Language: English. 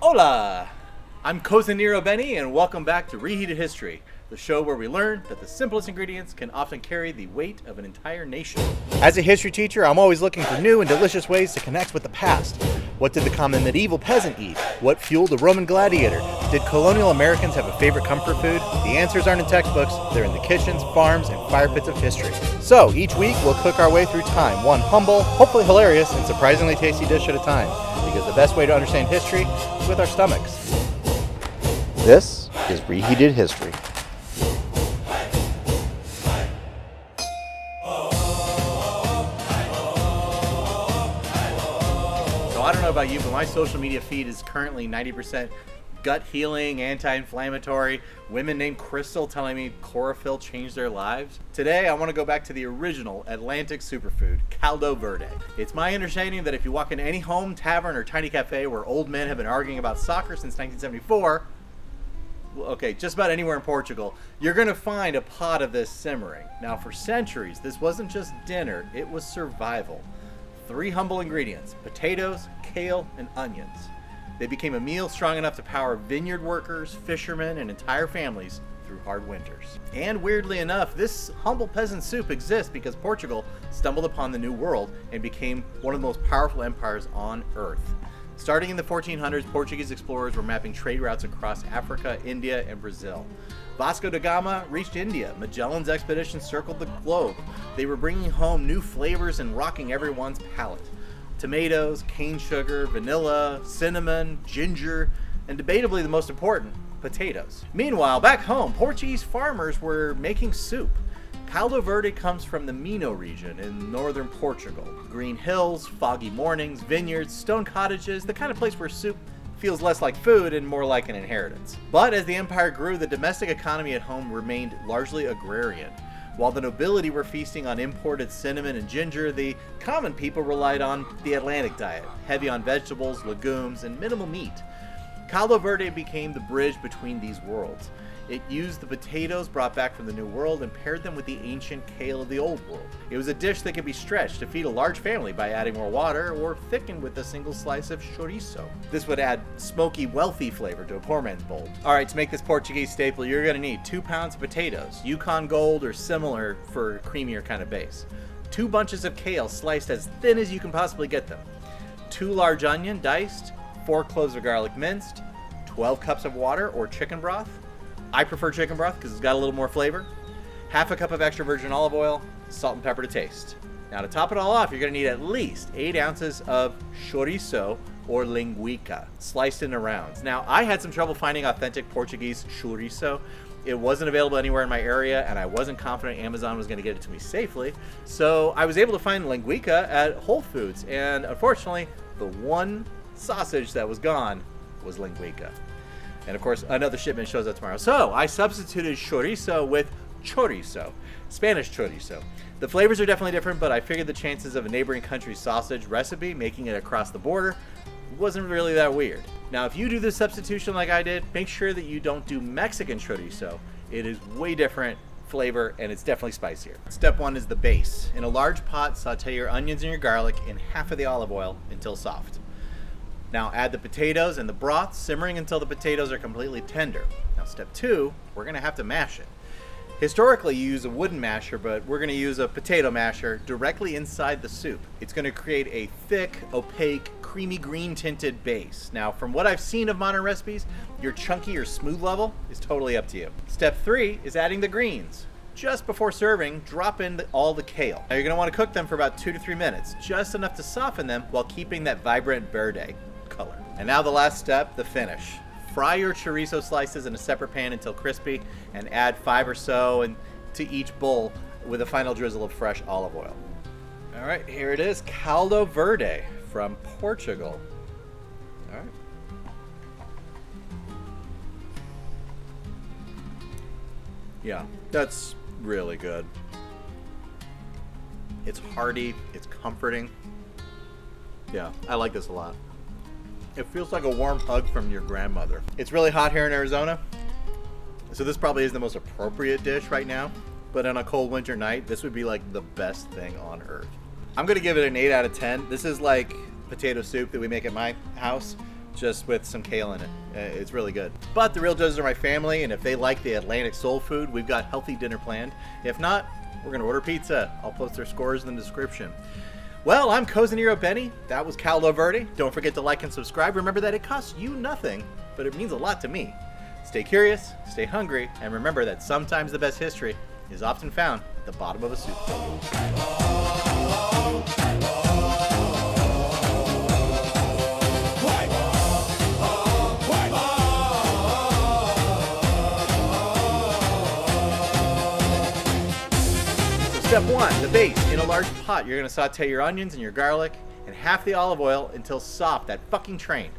Hola! I'm Cozinero Benny, and welcome back to Reheated History, the show where we learn that the simplest ingredients can often carry the weight of an entire nation. As a history teacher, I'm always looking for new and delicious ways to connect with the past. What did the common medieval peasant eat? What fueled the Roman gladiator? Did colonial Americans have a favorite comfort food? The answers aren't in textbooks, they're in the kitchens, farms, and fire pits of history. So, each week we'll cook our way through time, one humble, hopefully hilarious, and surprisingly tasty dish at a time. Because the best way to understand history is with our stomachs. This is Reheated History. I don't know about you, but my social media feed is currently 90% gut healing, anti-inflammatory, women named Crystal telling me chlorophyll changed their lives. Today, I want to go back to the original Atlantic superfood, Caldo Verde. It's my understanding that if you walk into any home, tavern, or tiny cafe where old men have been arguing about soccer since 1974, okay, just about anywhere in Portugal, you're going to find a pot of this simmering. Now, for centuries, this wasn't just dinner, it was survival. 3 humble ingredients: potatoes, kale, and onions. They became a meal strong enough to power vineyard workers, fishermen, and entire families through hard winters. And weirdly enough, this humble peasant soup exists because Portugal stumbled upon the New World and became one of the most powerful empires on Earth. Starting in the 1400s, Portuguese explorers were mapping trade routes across Africa, India, and Brazil. Vasco da Gama reached India. Magellan's expedition circled the globe. They were bringing home new flavors and rocking everyone's palate. Tomatoes, cane sugar, vanilla, cinnamon, ginger, and debatably the most important, potatoes. Meanwhile, back home, Portuguese farmers were making soup. Caldo Verde comes from the Minho region in northern Portugal. Green hills, foggy mornings, vineyards, stone cottages, the kind of place where soup feels less like food and more like an inheritance. But as the empire grew, the domestic economy at home remained largely agrarian. While the nobility were feasting on imported cinnamon and ginger, the common people relied on the Atlantic diet, heavy on vegetables, legumes, and minimal meat. Caldo Verde became the bridge between these worlds. It used the potatoes brought back from the New World and paired them with the ancient kale of the Old World. It was a dish that could be stretched to feed a large family by adding more water or thickened with a single slice of chorizo. This would add smoky, wealthy flavor to a poor man's bowl. Alright, to make this Portuguese staple, you're going to need 2 pounds of potatoes, Yukon Gold or similar for a creamier kind of base. 2 bunches of kale sliced as thin as you can possibly get them. 2 large onion diced, 4 cloves of garlic minced, 12 cups of water or chicken broth. I prefer chicken broth because it's got a little more flavor. Half a cup of extra virgin olive oil, salt and pepper to taste. Now to top it all off, you're going to need at least 8 ounces of chorizo or linguica, sliced into rounds. Now I had some trouble finding authentic Portuguese chorizo. It wasn't available anywhere in my area, and I wasn't confident Amazon was going to get it to me safely. So I was able to find linguica at Whole Foods, and unfortunately, the one sausage that was gone was linguica. And of course, another shipment shows up tomorrow. So I substituted chorizo with chorizo, Spanish chorizo. The flavors are definitely different, but I figured the chances of a neighboring country's sausage recipe making it across the border wasn't really that weird. Now, if you do this substitution like I did, make sure that you don't do Mexican chorizo. It is way different flavor, and it's definitely spicier. Step 1 is the base. In a large pot, saute your onions and your garlic in half of the olive oil until soft. Now add the potatoes and the broth, simmering until the potatoes are completely tender. Now step 2, we're going to have to mash it. Historically you use a wooden masher, but we're going to use a potato masher directly inside the soup. It's going to create a thick, opaque, creamy green tinted base. Now from what I've seen of modern recipes, your chunky or smooth level is totally up to you. Step 3 is adding the greens. Just before serving, drop in all the kale. Now you're going to want to cook them for about 2 to 3 minutes, just enough to soften them while keeping that vibrant verde color. And now the last step, the finish. Fry your chorizo slices in a separate pan until crispy and add 5 or so to each bowl with a final drizzle of fresh olive oil. All right, here it is, Caldo Verde from Portugal. All right. Yeah, that's really good. It's hearty, it's comforting. Yeah, I like this a lot. It feels like a warm hug from your grandmother. It's really hot here in Arizona, so this probably is the most appropriate dish right now, but on a cold winter night, this would be like the best thing on earth. I'm gonna give it an 8 out of 10. This is like potato soup that we make at my house, just with some kale in it. It's really good. But the real judges are my family, and if they like the Atlantic soul food, we've got healthy dinner planned. If not, we're going to order pizza. I'll post their scores in the description. Well, I'm Cozinero Benny. That was Caldo Verde. Don't forget to like and subscribe. Remember that it costs you nothing, but it means a lot to me. Stay curious, stay hungry, and remember that sometimes the best history is often found at the bottom of a soup. Step 1, the base. In a large pot, you're going to saute your onions and your garlic and half the olive oil until soft, that fucking train.